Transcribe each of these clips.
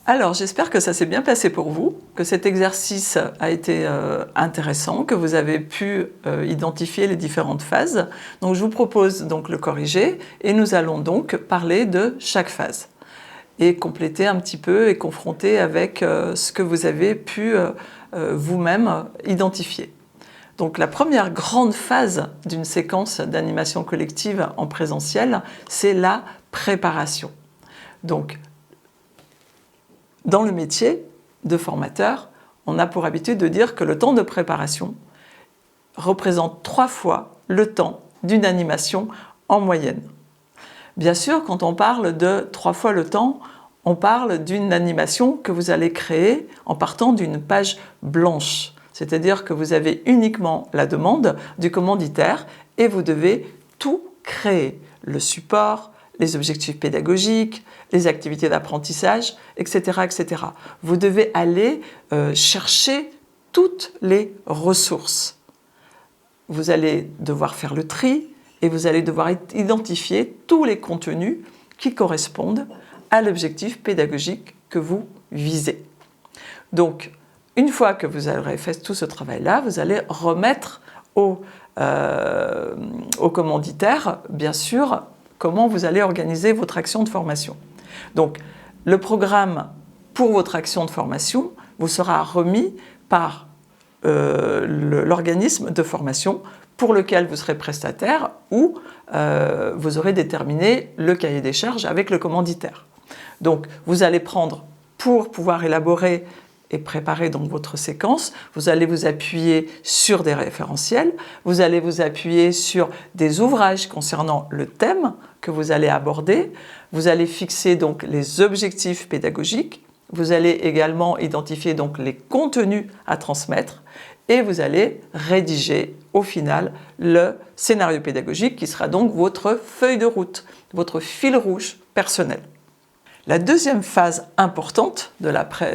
Alors, j'espère que ça s'est bien passé pour vous, que cet exercice a été intéressant, que vous avez pu identifier les différentes phases. Donc, je vous propose donc le corriger et nous allons donc parler de chaque phase et compléter un petit peu et confronter avec ce que vous avez pu vous-même identifier. Donc, la première grande phase d'une séquence d'animation collective en présentiel, c'est la préparation. Donc, dans le métier de formateur, on a pour habitude de dire que le temps de préparation représente 3 fois le temps d'une animation en moyenne. Bien sûr, quand on parle de 3 fois le temps, on parle d'une animation que vous allez créer en partant d'une page blanche. C'est-à-dire que vous avez uniquement la demande du commanditaire et vous devez tout créer. Le support, les objectifs pédagogiques, les activités d'apprentissage, etc., etc. Vous devez aller chercher toutes les ressources. Vous allez devoir faire le tri et vous allez devoir identifier tous les contenus qui correspondent à l'objectif pédagogique que vous visez. Donc, une fois que vous aurez fait tout ce travail-là, vous allez remettre au commanditaire, bien sûr, comment vous allez organiser votre action de formation. Donc, le programme pour votre action de formation vous sera remis par l'organisme de formation pour lequel vous serez prestataire ou vous aurez déterminé le cahier des charges avec le commanditaire. Donc, vous allez prendre, pour pouvoir élaborer et préparer donc votre séquence, vous allez vous appuyer sur des référentiels, vous allez vous appuyer sur des ouvrages concernant le thème que vous allez aborder, vous allez fixer donc les objectifs pédagogiques, vous allez également identifier donc les contenus à transmettre et vous allez rédiger au final le scénario pédagogique qui sera donc votre feuille de route, votre fil rouge personnel. La deuxième phase importante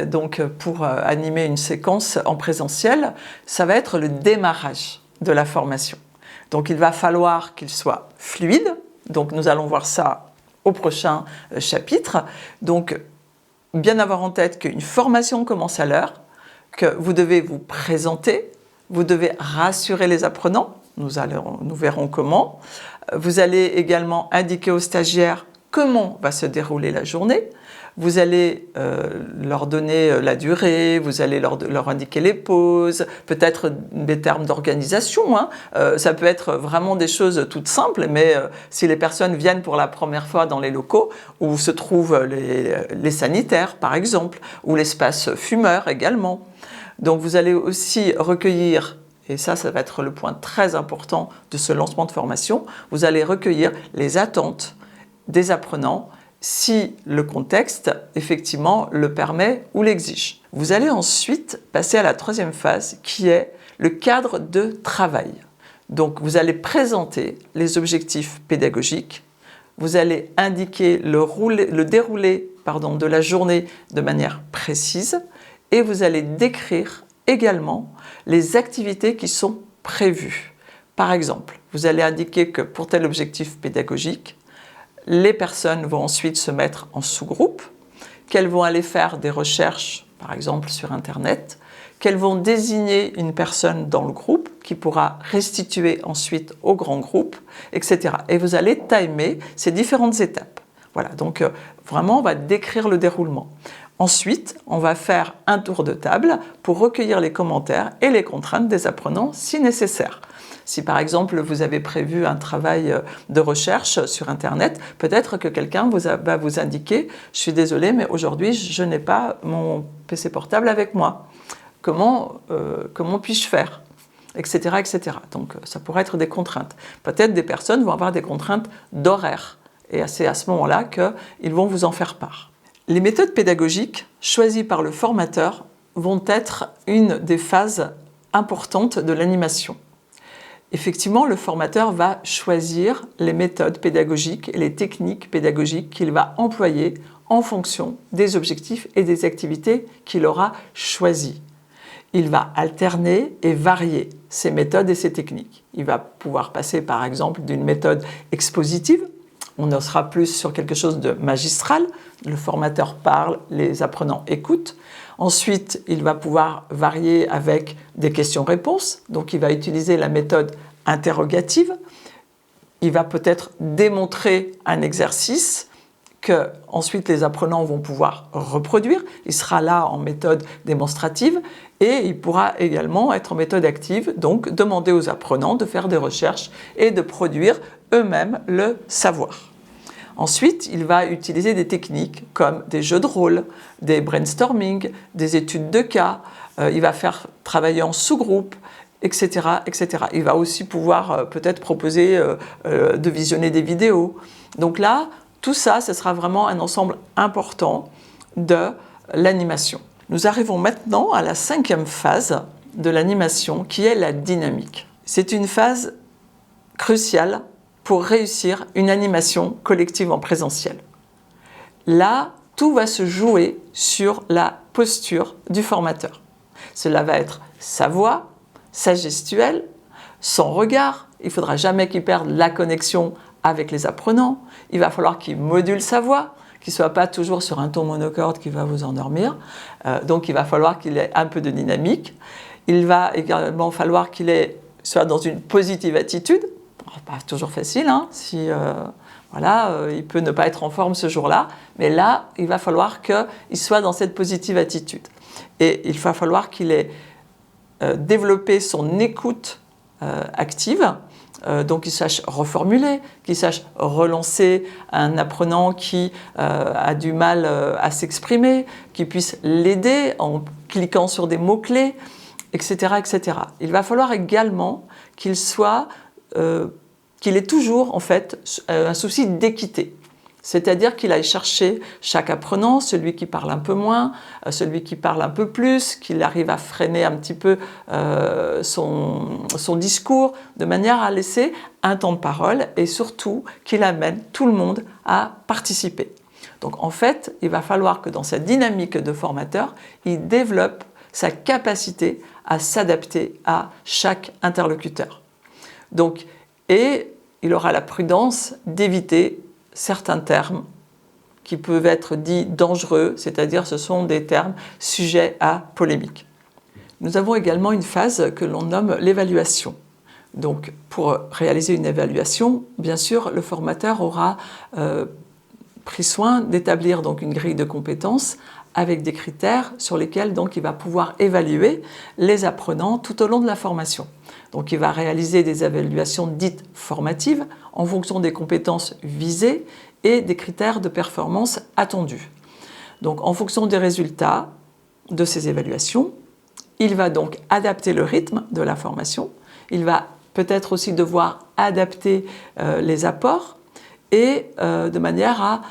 donc pour animer une séquence en présentiel, ça va être le démarrage de la formation. Donc il va falloir qu'il soit fluide, donc nous allons voir ça au prochain chapitre. Donc bien avoir en tête qu'une formation commence à l'heure, que vous devez vous présenter, vous devez rassurer les apprenants, nous verrons comment. Vous allez également indiquer aux stagiaires comment va se dérouler la journée. Vous allez leur donner la durée, vous allez leur indiquer les pauses, peut-être des termes d'organisation. Ça peut être vraiment des choses toutes simples, mais si les personnes viennent pour la première fois dans les locaux où se trouvent les sanitaires, par exemple, ou l'espace fumeur également. Donc vous allez aussi recueillir, et ça va être le point très important de ce lancement de formation, vous allez recueillir les attentes des apprenants si le contexte, effectivement, le permet ou l'exige. Vous allez ensuite passer à la troisième phase qui est le cadre de travail. Donc, vous allez présenter les objectifs pédagogiques, vous allez indiquer le déroulé de la journée de manière précise et vous allez décrire également les activités qui sont prévues. Par exemple, vous allez indiquer que pour tel objectif pédagogique, les personnes vont ensuite se mettre en sous-groupe, qu'elles vont aller faire des recherches, par exemple sur Internet, qu'elles vont désigner une personne dans le groupe qui pourra restituer ensuite au grand groupe, etc. Et vous allez timer ces différentes étapes. Voilà, donc vraiment on va décrire le déroulement. Ensuite, on va faire un tour de table pour recueillir les commentaires et les contraintes des apprenants si nécessaire. Si par exemple vous avez prévu un travail de recherche sur Internet, peut-être que quelqu'un va vous indiquer « Je suis désolé, mais aujourd'hui je n'ai pas mon PC portable avec moi. Comment puis-je faire ?» etc., etc. Donc ça pourrait être des contraintes. Peut-être des personnes vont avoir des contraintes d'horaire et c'est à ce moment-là qu'ils vont vous en faire part. Les méthodes pédagogiques choisies par le formateur vont être une des phases importantes de l'animation. Effectivement, le formateur va choisir les méthodes pédagogiques et les techniques pédagogiques qu'il va employer en fonction des objectifs et des activités qu'il aura choisies. Il va alterner et varier ces méthodes et ces techniques. Il va pouvoir passer par exemple d'une méthode expositive, On sera plus sur quelque chose de magistral. Le formateur parle, les apprenants écoutent. Ensuite, il va pouvoir varier avec des questions-réponses. Donc, il va utiliser la méthode interrogative. Il va peut-être démontrer un exercice que ensuite les apprenants vont pouvoir reproduire. Il sera là en méthode démonstrative et il pourra également être en méthode active, donc demander aux apprenants de faire des recherches et de produire eux-mêmes le savoir. Ensuite, il va utiliser des techniques comme des jeux de rôle, des brainstorming, des études de cas, il va faire travailler en sous-groupe, etc., etc. Il va aussi pouvoir peut-être proposer de visionner des vidéos. Donc là, tout ça, ce sera vraiment un ensemble important de l'animation. Nous arrivons maintenant à la 5e phase de l'animation, qui est la dynamique. C'est une phase cruciale pour réussir une animation collective en présentiel. Là, tout va se jouer sur la posture du formateur. Cela va être sa voix, sa gestuelle, son regard. Il ne faudra jamais qu'il perde la connexion avec les apprenants. Il va falloir qu'il module sa voix, qu'il ne soit pas toujours sur un ton monocorde qui va vous endormir. Donc il va falloir qu'il ait un peu de dynamique. Il va également falloir qu'il soit dans une positive attitude. Pas toujours facile, hein, si il peut ne pas être en forme ce jour-là, mais là, il va falloir qu'il soit dans cette positive attitude. Et il va falloir qu'il ait développé son écoute active, donc qu'il sache reformuler, qu'il sache relancer un apprenant qui a du mal à s'exprimer, qu'il puisse l'aider en cliquant sur des mots-clés, etc., etc. Il va falloir également qu'il ait toujours en fait un souci d'équité. C'est-à-dire qu'il aille chercher chaque apprenant, celui qui parle un peu moins, celui qui parle un peu plus, qu'il arrive à freiner un petit peu son discours, de manière à laisser un temps de parole et surtout qu'il amène tout le monde à participer. Donc en fait, il va falloir que dans cette dynamique de formateur, il développe sa capacité à s'adapter à chaque interlocuteur. Et il aura la prudence d'éviter certains termes qui peuvent être dits dangereux, c'est-à-dire ce sont des termes sujets à polémique. Nous avons également une phase que l'on nomme l'évaluation. Donc pour réaliser une évaluation, bien sûr, le formateur aura pris soin d'établir donc une grille de compétences avec des critères sur lesquels donc, il va pouvoir évaluer les apprenants tout au long de la formation. Donc il va réaliser des évaluations dites formatives en fonction des compétences visées et des critères de performance attendus. Donc en fonction des résultats de ces évaluations, il va donc adapter le rythme de la formation, il va peut-être aussi devoir adapter les apports et de manière à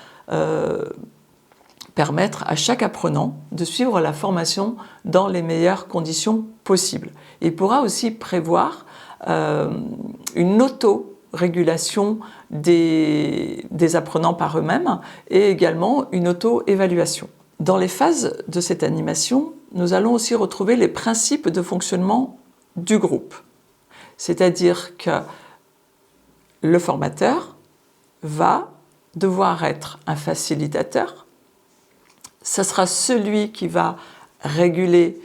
permettre à chaque apprenant de suivre la formation dans les meilleures conditions possibles. Il pourra aussi prévoir une auto-régulation des apprenants par eux-mêmes et également une auto-évaluation. Dans les phases de cette animation, nous allons aussi retrouver les principes de fonctionnement du groupe. C'est-à-dire que le formateur va devoir être un facilitateur. Ce sera celui qui va réguler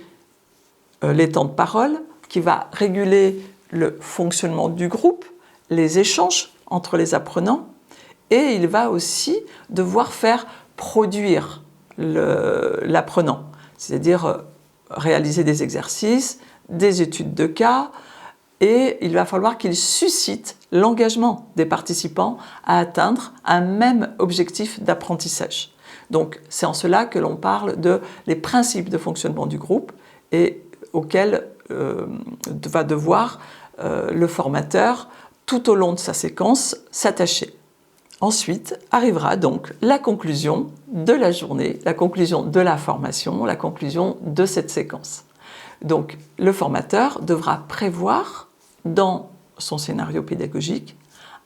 les temps de parole, qui va réguler le fonctionnement du groupe, les échanges entre les apprenants, et il va aussi devoir faire produire l'apprenant, c'est-à-dire réaliser des exercices, des études de cas, et il va falloir qu'il suscite l'engagement des participants à atteindre un même objectif d'apprentissage. Donc c'est en cela que l'on parle de les principes de fonctionnement du groupe et auxquels va devoir le formateur tout au long de sa séquence s'attacher. Ensuite arrivera donc la conclusion de la journée, la conclusion de la formation, la conclusion de cette séquence. Donc le formateur devra prévoir dans son scénario pédagogique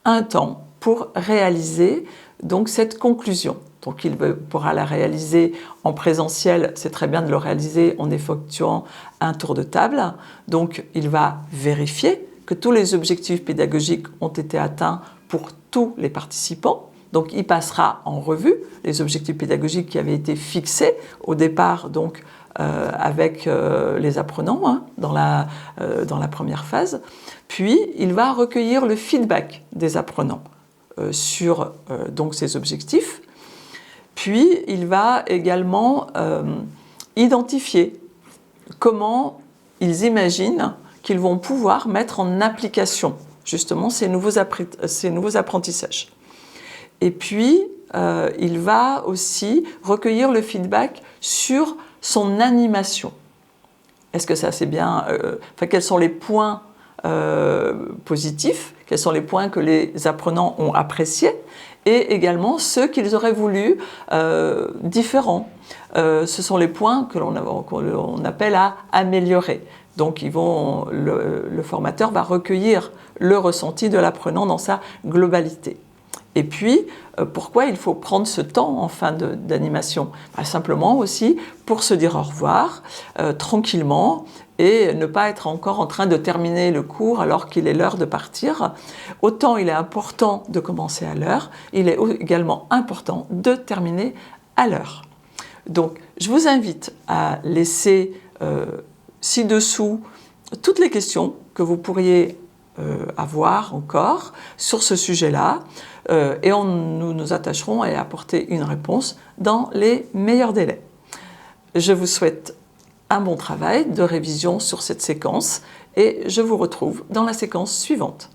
un temps pour réaliser donc cette conclusion. Donc il pourra la réaliser en présentiel, c'est très bien de le réaliser en effectuant un tour de table. Donc il va vérifier que tous les objectifs pédagogiques ont été atteints pour tous les participants. Donc il passera en revue les objectifs pédagogiques qui avaient été fixés au départ donc, avec les apprenants hein, dans la première phase. Puis il va recueillir le feedback des apprenants sur donc, ces objectifs. Puis il va également identifier comment ils imaginent qu'ils vont pouvoir mettre en application justement ces nouveaux apprentissages. Et puis, il va aussi recueillir le feedback sur son animation. Est-ce que ça c'est bien quels sont les points positifs, quels sont les points que les apprenants ont appréciés, et également ceux qu'ils auraient voulu différents. Ce sont les points que l'on appelle à améliorer. Donc le formateur va recueillir le ressenti de l'apprenant dans sa globalité. Et puis, pourquoi il faut prendre ce temps en fin d'animation? Simplement aussi pour se dire au revoir tranquillement et ne pas être encore en train de terminer le cours alors qu'il est l'heure de partir. Autant il est important de commencer à l'heure, il est également important de terminer à l'heure. Donc, je vous invite à laisser ci-dessous toutes les questions que vous pourriez avoir encore sur ce sujet-là et nous nous attacherons à y apporter une réponse dans les meilleurs délais. Je vous souhaite un bon travail de révision sur cette séquence et je vous retrouve dans la séquence suivante.